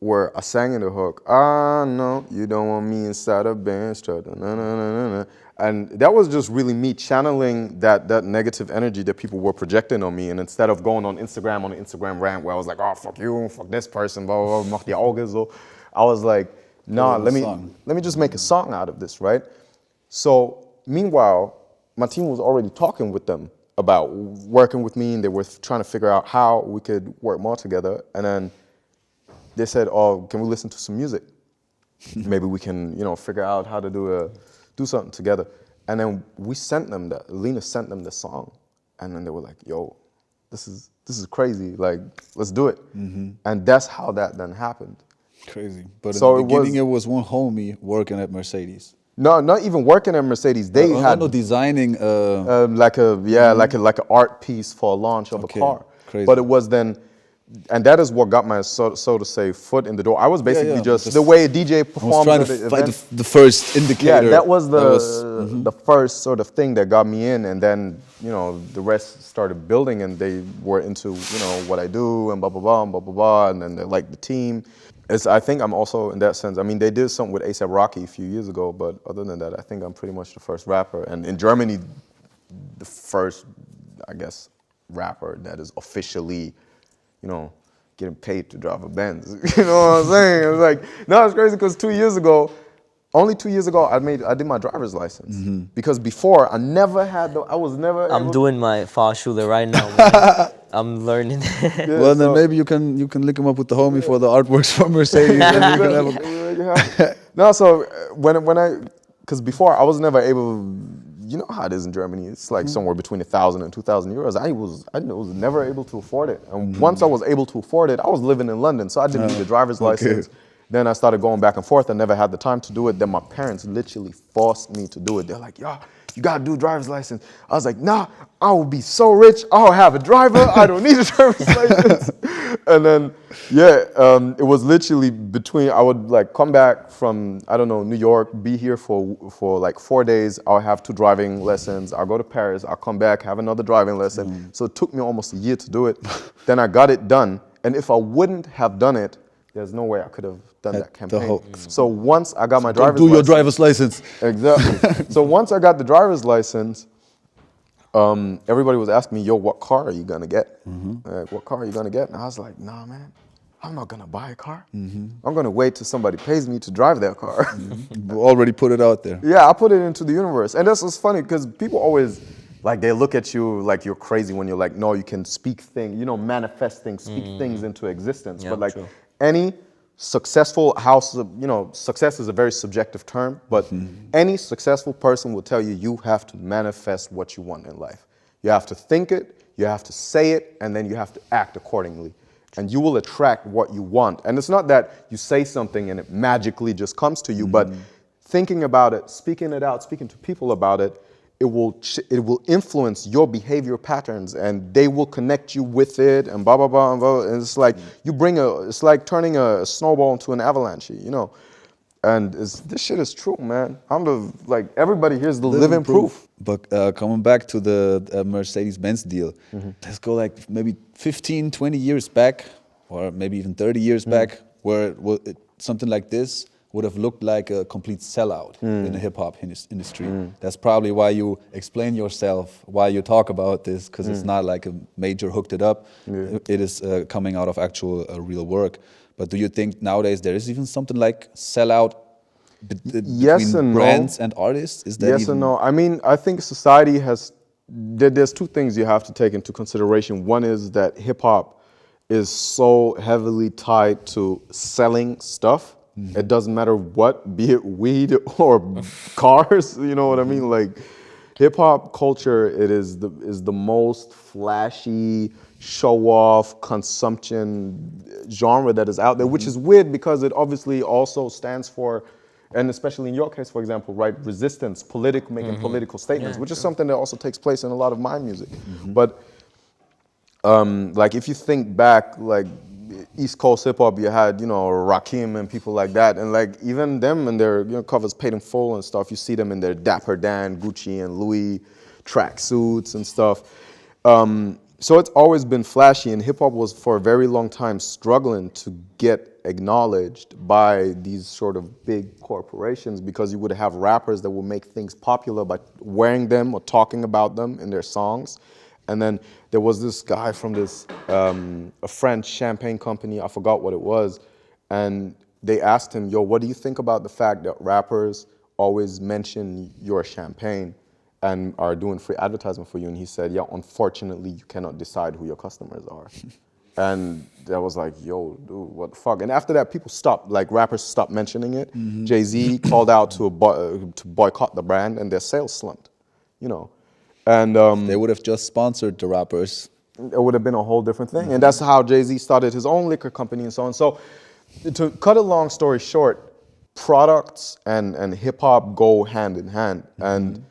[SPEAKER 2] where I sang in the hook, I know you don't want me inside a Benz truck, and that was just really me channeling that negative energy that people were projecting on me. And instead of going on an Instagram rant where I was like, oh, fuck you, fuck this person, blah, blah, blah, mach die Augen so, I was like, nah, let me just make a song out of this, right? So meanwhile, my team was already talking with them about working with me, and they were trying to figure out how we could work more together. And then they said, oh, can we listen to some music? Maybe we can, you know, figure out how to do something together. And then we sent them that, Lena sent them the song. And then they were like, yo, this is crazy, like, let's do it. And that's how that then happened.
[SPEAKER 1] Crazy. But
[SPEAKER 2] So
[SPEAKER 1] in the beginning, it was one homie working at Mercedes.
[SPEAKER 2] No, not even working at Mercedes. They had
[SPEAKER 1] designing
[SPEAKER 2] like an art piece for a launch of a car.
[SPEAKER 1] Crazy.
[SPEAKER 2] But it was then, and that is what got my so to say foot in the door. I was basically just the way a DJ performs
[SPEAKER 1] trying
[SPEAKER 2] at
[SPEAKER 1] to
[SPEAKER 2] the
[SPEAKER 1] find
[SPEAKER 2] event.
[SPEAKER 1] the first indicator.
[SPEAKER 2] Yeah, that was the first sort of thing that got me in, and then, you know, the rest started building, and they were into, you know, what I do and blah blah blah and blah blah blah, and then they liked the team. I think I'm also in that sense. I mean, they did something with A$AP Rocky a few years ago, but other than that, I think I'm pretty much the first rapper, and in Germany, the first, I guess, rapper that is officially, you know, getting paid to drive a Benz. You know what I'm saying? It was like, no, it's crazy because only 2 years ago, I did my driver's license. Because before, I was never
[SPEAKER 3] I'm
[SPEAKER 2] able
[SPEAKER 3] doing my Fahrschule right now, man. I'm learning.
[SPEAKER 1] Well, then maybe you can link him up with the homie for the artworks for Mercedes. And you can have
[SPEAKER 2] No, so because before I was never able, you know how it is in Germany. It's like somewhere between 1,000 and 2,000 euros. I was never able to afford it. And once I was able to afford it, I was living in London, so I didn't need a driver's license. Then I started going back and forth. I never had the time to do it. Then my parents literally forced me to do it. They're like, yo, you gotta do a driver's license. I was like, nah, I will be so rich. I'll have a driver. I don't need a driver's license. And then, it was literally between, I would like come back from, I don't know, New York, be here for like 4 days. I'll have 2 driving lessons. I'll go to Paris. I'll come back, have another driving lesson. So it took me almost a year to do it. Then I got it done. And if I wouldn't have done it, there's no way I could have done that campaign. So once I got my driver's license.
[SPEAKER 1] Do your driver's license.
[SPEAKER 2] Exactly. So once I got the driver's license, everybody was asking me, yo, what car are you gonna get? Like, what car are you gonna get? And I was like, nah, man, I'm not gonna buy a car. I'm gonna wait till somebody pays me to drive their car.
[SPEAKER 1] You already put it out there.
[SPEAKER 2] Yeah, I put it into the universe. And this was funny because people always, like, they look at you like you're crazy when you're like, no, you can speak things, manifest things, speak things into existence.
[SPEAKER 3] Yeah,
[SPEAKER 2] but like
[SPEAKER 3] true.
[SPEAKER 2] any successful house, success is a very subjective term, but any successful person will tell you you have to manifest what you want in life. You have to think it, you have to say it, and then you have to act accordingly. And you will attract what you want. And it's not that you say something and it magically just comes to you, but thinking about it, speaking it out, speaking to people about it, it will influence your behavior patterns, and they will connect you with it, and blah blah blah, and blah. And it's like it's like turning a snowball into an avalanche, And this shit is true, man. Everybody here's the living proof.
[SPEAKER 1] But coming back to the Mercedes-Benz deal, let's go like maybe 15, 20 years back, or maybe even 30 years back, where something like this would have looked like a complete sellout in the hip-hop industry. That's probably why you explain yourself, why you talk about this, because it's not like a major hooked it up. It is coming out of actual real work. But do you think nowadays there is even something like sellout between brands and artists? Is that
[SPEAKER 2] yes and no. I mean, I think society there's 2 things you have to take into consideration. One is that hip-hop is so heavily tied to selling stuff. It doesn't matter what, be it weed or cars, you know what I mean? Like, hip-hop culture, it is the most flashy, show-off, consumption genre that is out there, which is weird because it obviously also stands for, and especially in your case, for example, right, resistance, making political statements, which is something that also takes place in a lot of my music. But like, if you think back, like East Coast hip hop, you had, Rakim and people like that, and like even them and their covers Paid in Full and stuff, you see them in their Dapper Dan, Gucci and Louis tracksuits and stuff. So it's always been flashy, and hip hop was for a very long time struggling to get acknowledged by these sort of big corporations, because you would have rappers that will make things popular by wearing them or talking about them in their songs. And then there was this guy from this a French champagne company, I forgot what it was, and they asked him, yo, what do you think about the fact that rappers always mention your champagne and are doing free advertisement for you? And he said, yeah, unfortunately, you cannot decide who your customers are. And that was like, yo, dude, what the fuck? And after that, people stopped, like rappers stopped mentioning it. Jay-Z called out to boycott the brand, and their sales slumped, And
[SPEAKER 1] they would have just sponsored the rappers.
[SPEAKER 2] It would have been a whole different thing. And that's how Jay-Z started his own liquor company and so on. So to cut a long story short, products and hip-hop go hand in hand. And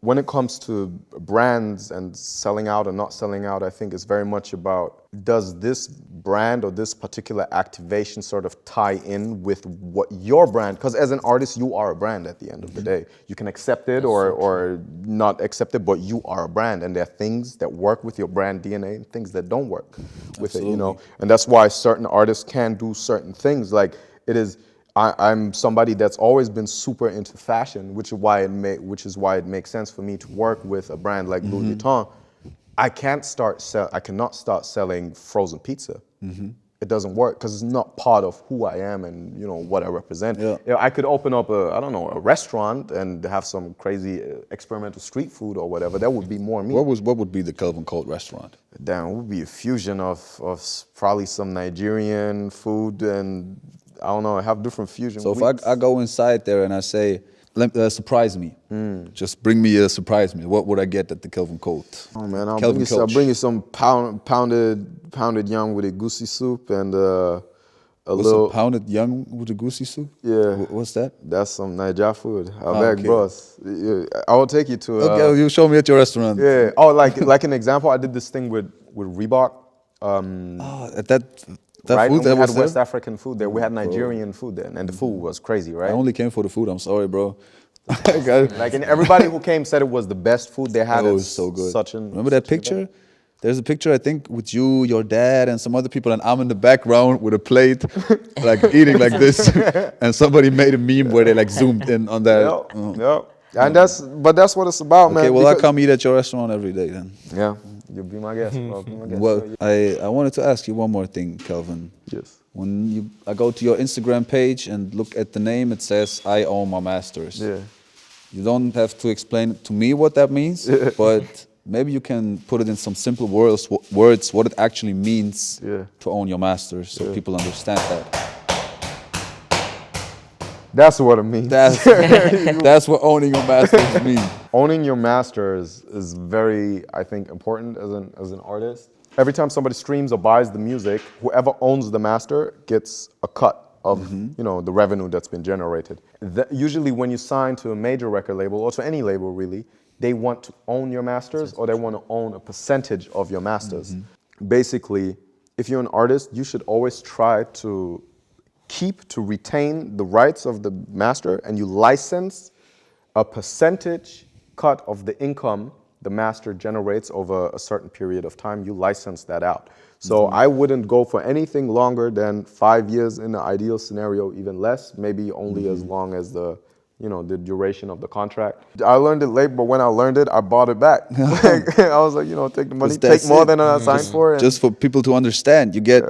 [SPEAKER 2] when it comes to brands and selling out or not selling out, I think it's very much about, does this brand or this particular activation sort of tie in with what your brand, because as an artist, you are a brand at the end of the day. You can accept it or not accept it, but you are a brand, and there are things that work with your brand DNA and things that don't work with it, And that's why certain artists can do certain things. Like, I'm somebody that's always been super into fashion, which is why it makes sense for me to work with a brand like Louis Vuitton. I cannot start selling frozen pizza. It doesn't work because it's not part of who I am and what I represent. Yeah. I could open up a restaurant and have some crazy experimental street food or whatever. That would be more me.
[SPEAKER 1] What would be the Kelvin Colt restaurant?
[SPEAKER 2] Damn, it would be a fusion of probably some Nigerian food and I don't know, I have different fusion.
[SPEAKER 1] So if I go inside there and I say, surprise me, just bring me a surprise me, what would I get at the Kelvin Colt?
[SPEAKER 2] Oh man, I'll bring you some pounded yam with a goosey soup and a little
[SPEAKER 1] pounded yam with a goosey soup.
[SPEAKER 2] Yeah,
[SPEAKER 1] what's that?
[SPEAKER 2] That's some Niger food. I beg, bros. I will take you to.
[SPEAKER 1] Okay, you show me at your restaurant.
[SPEAKER 2] Yeah. Oh, like an example, I did this thing with Reebok.
[SPEAKER 1] That
[SPEAKER 2] right?
[SPEAKER 1] food
[SPEAKER 2] And
[SPEAKER 1] that
[SPEAKER 2] we had
[SPEAKER 1] was
[SPEAKER 2] West
[SPEAKER 1] there?
[SPEAKER 2] African food there. We had Nigerian food there, and the food was crazy,
[SPEAKER 1] I
[SPEAKER 2] right?
[SPEAKER 1] only came for the food. I'm sorry, bro.
[SPEAKER 2] Like, and everybody who came said it was the best food they had.
[SPEAKER 1] It
[SPEAKER 2] at
[SPEAKER 1] was so good. Remember that
[SPEAKER 2] such an event.
[SPEAKER 1] picture? There's a picture, I think, with you, your dad, and some other people, and I'm in the background with a plate, like eating like this. And somebody made a meme where they like zoomed in on that.
[SPEAKER 2] Yeah. And that's what it's about, man.
[SPEAKER 1] Okay, well, I'll
[SPEAKER 2] because-
[SPEAKER 1] come eat at your restaurant every day then.
[SPEAKER 2] Yeah, you'll be my guest, bro. Be my guest.
[SPEAKER 1] Well, I wanted to ask you one more thing, Kelvin.
[SPEAKER 2] Yes.
[SPEAKER 1] When I go to your Instagram page and look at the name, it says, I own my masters.
[SPEAKER 2] Yeah.
[SPEAKER 1] You don't have to explain to me what that means, but maybe you can put it in some simple words what it actually means to own your masters, so people understand that.
[SPEAKER 2] That's what it means.
[SPEAKER 1] That's what owning your masters means.
[SPEAKER 2] Owning your masters is very, I think, important as an artist. Every time somebody streams or buys the music, whoever owns the master gets a cut of the revenue that's been generated. Usually when you sign to a major record label, or to any label really, they want to own your masters, or they want to own a percentage of your masters. Basically, if you're an artist, you should always try to retain the rights of the master, and you license a percentage cut of the income the master generates over a certain period of time. You license that out. So I wouldn't go for anything longer than 5 years in the ideal scenario, even less, maybe only as long as the duration of the contract. I learned it late, but when I learned it, I bought it back. I was like, take the money, take more than I signed for. And
[SPEAKER 1] just for people to understand, you get,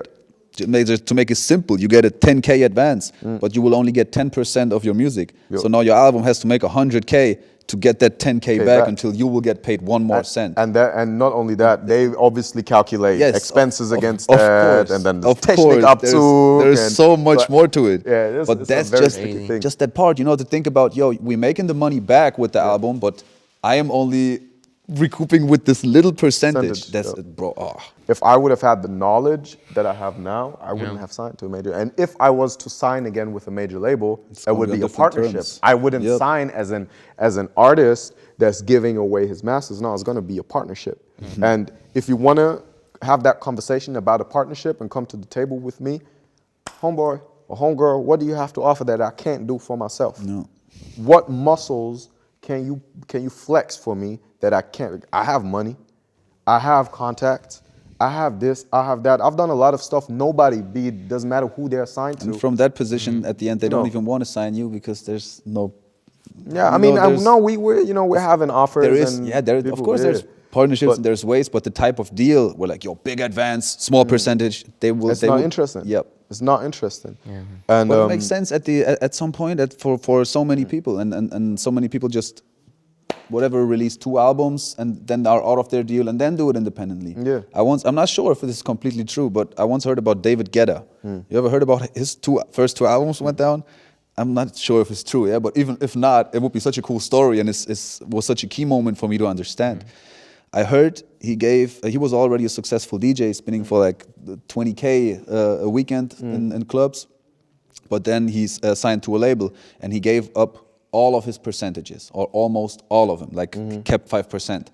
[SPEAKER 1] to make it simple, you get a 10K advance, but you will only get 10% of your music. So now your album has to make 100K to get that 10K back until you will get paid one more cent.
[SPEAKER 2] And not only that, they obviously calculate expenses against
[SPEAKER 1] of
[SPEAKER 2] that,
[SPEAKER 1] course,
[SPEAKER 2] and then
[SPEAKER 1] of
[SPEAKER 2] technique
[SPEAKER 1] course,
[SPEAKER 2] up to.
[SPEAKER 1] There's so much more to it.
[SPEAKER 2] Yeah,
[SPEAKER 1] but that's just that part, to think about, we're making the money back with the album, but I am only recouping with this little percentage. That's it, bro.
[SPEAKER 2] If I would have had the knowledge that I have now, I wouldn't have signed to a major. And if I was to sign again with a major label, it would be a partnership.
[SPEAKER 1] Terms.
[SPEAKER 2] I wouldn't sign as an artist that's giving away his masters. No, it's going to be a partnership. And if you want to have that conversation about a partnership and come to the table with me, homeboy or homegirl, what do you have to offer that I can't do for myself?
[SPEAKER 1] No.
[SPEAKER 2] What muscles can you flex for me that I can't? I have money, I have contacts, I have this, I have that. I've done a lot of stuff. Doesn't matter who they're assigned to.
[SPEAKER 1] And from that position, at the end, they don't even want to sign you because there's no.
[SPEAKER 2] Yeah, we're having offers.
[SPEAKER 1] There is,
[SPEAKER 2] and
[SPEAKER 1] of course, there's partnerships and there's ways, but the type of deal, we're like, big advance, small percentage, they will.
[SPEAKER 2] It's not interesting.
[SPEAKER 1] Yep.
[SPEAKER 2] It's not interesting.
[SPEAKER 1] Yeah.
[SPEAKER 2] And
[SPEAKER 1] but it makes sense at some point for so many people, and so many people just release 2 albums and then are out of their deal and then do it independently.
[SPEAKER 2] Yeah.
[SPEAKER 1] I'm not sure if this is completely true, but I once heard about David Guetta. You ever heard about his first 2 albums went down? I'm not sure if it's true, but even if not, it would be such a cool story, and it was such a key moment for me to understand. I heard he was already a successful DJ, spinning for like 20K a weekend in clubs, but then he's signed to a label, and he gave up all of his percentages, or almost all of them, kept 5%.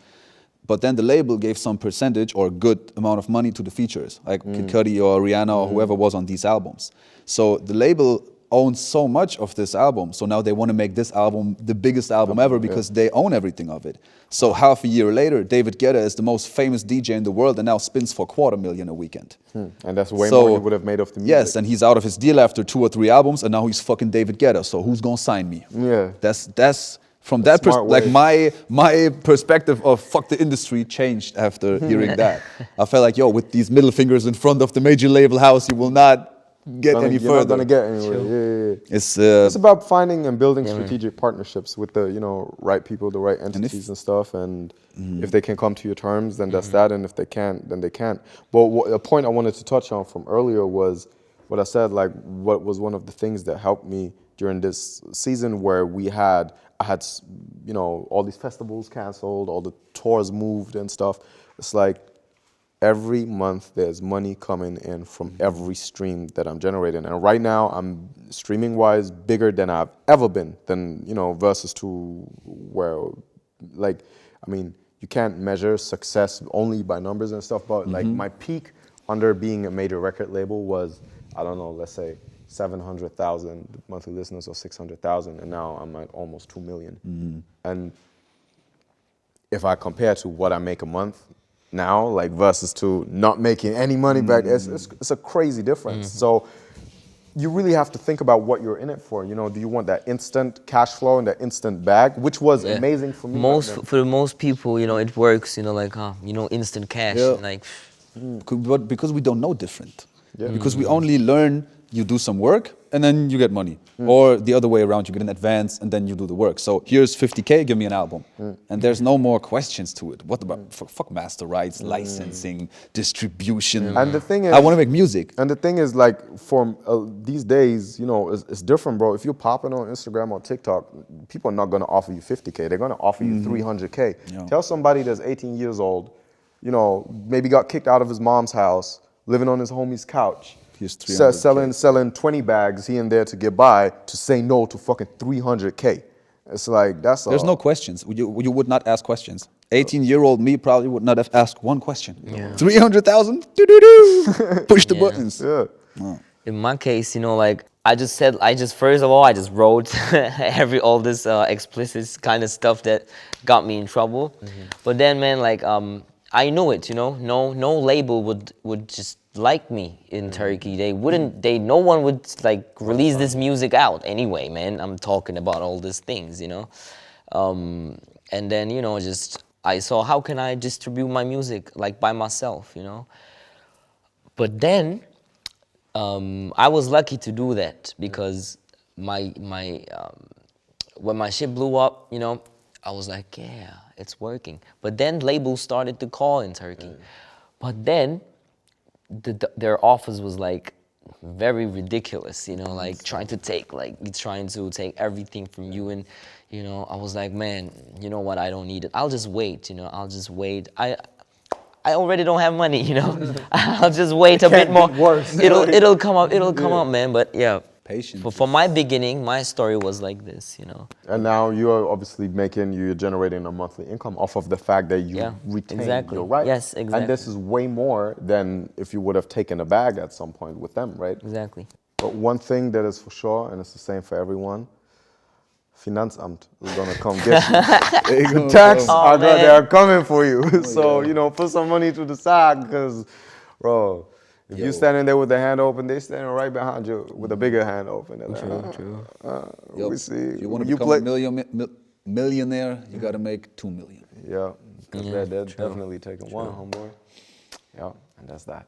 [SPEAKER 1] But then the label gave some percentage or a good amount of money to the features, like Kid Cudi or Rihanna or whoever was on these albums. So the label owns so much of this album, so now they want to make this album the biggest album ever because they own everything of it. So half a year later, David Guetta is the most famous DJ in the world and now spins for $250,000 a weekend.
[SPEAKER 2] And that's way more he would have made of the music.
[SPEAKER 1] Yes, and he's out of his deal after 2 or 3 albums, and now he's fucking David Guetta. So who's gonna sign me?
[SPEAKER 2] Yeah,
[SPEAKER 1] that's from that perspective. Like my perspective of fuck the industry changed after hearing that. I felt like, with these middle fingers in front of the major label house, you will not get any further.
[SPEAKER 2] You're not gonna get anywhere. Yeah.
[SPEAKER 1] It's
[SPEAKER 2] about finding and building strategic partnerships with the right people, the right entities and stuff. And if they can come to your terms, then that's that. And if they can't, then they can't. But a point I wanted to touch on from earlier was what I said. Like, what was one of the things that helped me during this season where I had all these festivals canceled, all the tours moved and stuff. It's like, every month there's money coming in from every stream that I'm generating. And right now I'm streaming-wise bigger than I've ever been versus to where, you can't measure success only by numbers and stuff, but like my peak under being a major record label was, I don't know, let's say 700,000 monthly listeners or 600,000, and now I'm at almost 2 million. And if I compare to what I make a month now, like versus to not making any money back, it's a crazy difference. So you really have to think about what you're in it for. You know, do you want that instant cash flow and that instant bag, which was amazing for me.
[SPEAKER 3] For most people, you know, it works. You know, like instant cash.
[SPEAKER 1] Yeah.
[SPEAKER 3] Like,
[SPEAKER 1] But because we don't know different. Because we only learn you do some work and then you get money. Or the other way around, you get an advance and then you do the work. So here's 50K, give me an album. And there's no more questions to it. What about fuck master rights, licensing, distribution?
[SPEAKER 2] And the thing is,
[SPEAKER 1] I want to make music.
[SPEAKER 2] And the thing is, like, for these days, you know, it's different, bro. If you're popping on Instagram or TikTok, people are not going to offer you 50K. They're going to offer you 300K.
[SPEAKER 1] Yeah.
[SPEAKER 2] Tell somebody that's 18 years old, you know, maybe got kicked out of his mom's house, living on his homie's couch,
[SPEAKER 1] Here's 300K.
[SPEAKER 2] selling 20 bags here and there to get by, to say no to fucking 300K. It's like,
[SPEAKER 1] There's no questions. You would not ask questions. 18-year-old me probably would not have asked one question. 300,000? Do-do-do. Push the buttons.
[SPEAKER 2] Yeah.
[SPEAKER 3] in my case, you know, like I just first of all, I just wrote all this explicit kind of stuff that got me in trouble. But then, man, like I knew it, you know. No label would just like me in Turkey. They wouldn't. No one would like release this music out anyway, man. I'm talking about all these things, you know. And then, you know, just I saw how can I distribute my music like by myself, you know. But then I was lucky to do that because when my shit blew up, you know, I was like, yeah, it's working. But then labels started to call in Turkey. But then their offers was like very ridiculous, you know, like trying to take everything from you. And, you know, I was like, man, you know what, I don't need it. I'll just wait, you know, I'll just wait. I already don't have money, you know. I'll just wait a bit more. It'll come up, man. But yeah,
[SPEAKER 1] patience.
[SPEAKER 3] For my beginning, my story was like this, you know.
[SPEAKER 2] And now you're obviously you're generating a monthly income off of the fact that you retain your rights.
[SPEAKER 3] Yes, exactly.
[SPEAKER 2] And this is way more than if you would have taken a bag at some point with them, right?
[SPEAKER 3] Exactly.
[SPEAKER 2] But one thing that is for sure, and it's the same for everyone, Finanzamt is gonna come get you. The tax they are coming for you. So, you know, put some money to the side because, bro, if you're standing there with the hand open, they're standing right behind you with a bigger hand open.
[SPEAKER 3] True.
[SPEAKER 2] We see.
[SPEAKER 1] If you want to become a millionaire, you got to make 2 million.
[SPEAKER 2] Yeah, because they're definitely taking one, homeboy. Yeah, and that's that.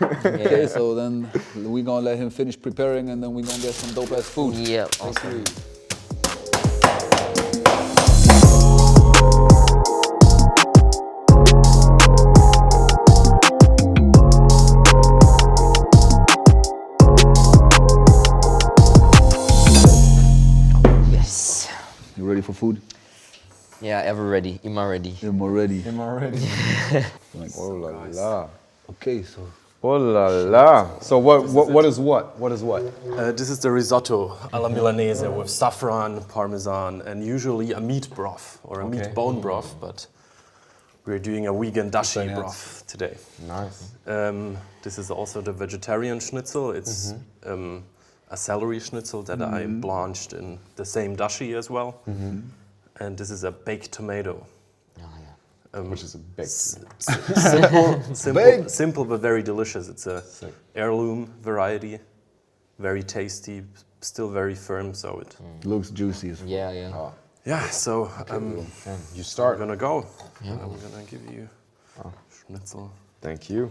[SPEAKER 1] Okay, so then we're going to let him finish preparing and then we're going to get some dope-ass food.
[SPEAKER 3] Yeah, awesome.
[SPEAKER 1] You ready for food?
[SPEAKER 3] Yeah, ever ready. Immer ready.
[SPEAKER 1] I'm ready.
[SPEAKER 2] Like, oh la la.
[SPEAKER 1] Okay, so.
[SPEAKER 2] Oh la la. So what is what? What is what?
[SPEAKER 4] This is the risotto alla Milanese with saffron, parmesan, and usually a meat broth or a meat bone broth, but we're doing a vegan dashi broth today.
[SPEAKER 2] Nice.
[SPEAKER 4] This is also the vegetarian schnitzel. It's a celery schnitzel that I blanched in the same dashi as well. And this is a baked tomato.
[SPEAKER 2] Which is a baked.
[SPEAKER 4] Simple but very delicious. It's a heirloom variety, very tasty, still very firm. So it
[SPEAKER 1] looks juicy as well.
[SPEAKER 3] Yeah.
[SPEAKER 4] Yeah. So
[SPEAKER 2] You start.
[SPEAKER 4] we're gonna go. Yeah. I'm gonna give you schnitzel.
[SPEAKER 2] Thank you.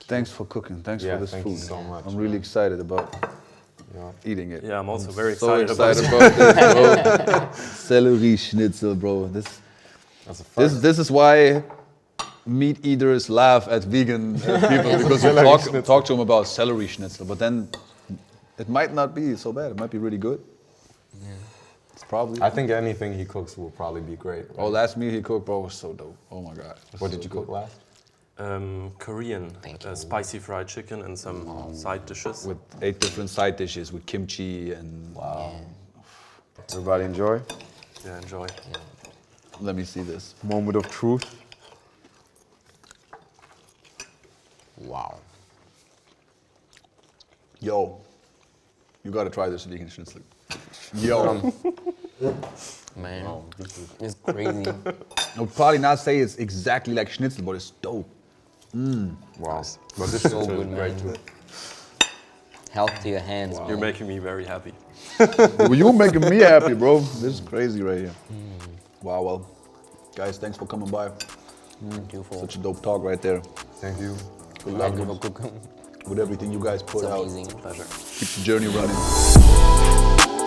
[SPEAKER 1] Thanks for cooking. Thanks for this
[SPEAKER 2] thank
[SPEAKER 1] food.
[SPEAKER 2] you so much.
[SPEAKER 1] I'm really excited about eating it.
[SPEAKER 4] Yeah, I'm also very
[SPEAKER 1] So
[SPEAKER 4] excited
[SPEAKER 1] excited
[SPEAKER 4] about it.
[SPEAKER 1] about this, bro. Celery schnitzel, bro.
[SPEAKER 2] That's a first.
[SPEAKER 1] This is why meat eaters laugh at vegan people because we talk to them about celery schnitzel, but then it might not be so bad. It might be really good. Yeah. It's probably.
[SPEAKER 2] I think anything he cooks will probably be great. Right?
[SPEAKER 1] Oh, last meal he cooked, bro, was so dope. Oh my god.
[SPEAKER 2] What did you cook last?
[SPEAKER 4] Korean, spicy fried chicken and some side dishes.
[SPEAKER 1] With 8 different side dishes with kimchi and.
[SPEAKER 2] Wow. Everybody enjoy.
[SPEAKER 4] Yeah, enjoy.
[SPEAKER 1] Let me see this.
[SPEAKER 2] Moment of truth.
[SPEAKER 1] Wow. Yo, you gotta try this vegan schnitzel. Yo.
[SPEAKER 3] Man, it's crazy.
[SPEAKER 1] I would probably not say it's exactly like schnitzel, but it's dope.
[SPEAKER 2] Wow. But this
[SPEAKER 3] So
[SPEAKER 2] is
[SPEAKER 3] good,
[SPEAKER 2] great
[SPEAKER 3] man.
[SPEAKER 2] too.
[SPEAKER 3] Health to your hands,
[SPEAKER 4] You're
[SPEAKER 3] man.
[SPEAKER 4] making me very happy.
[SPEAKER 1] Well, you making me happy, bro. This is crazy right here. Wow, well, guys, thanks for coming by.
[SPEAKER 3] Thank you for
[SPEAKER 1] Such a dope talk right there.
[SPEAKER 2] Thank you.
[SPEAKER 1] Good luck
[SPEAKER 3] thank you for cooking.
[SPEAKER 1] with everything you guys put
[SPEAKER 3] It's
[SPEAKER 1] out.
[SPEAKER 3] amazing.
[SPEAKER 4] Pleasure.
[SPEAKER 1] Keep the journey running.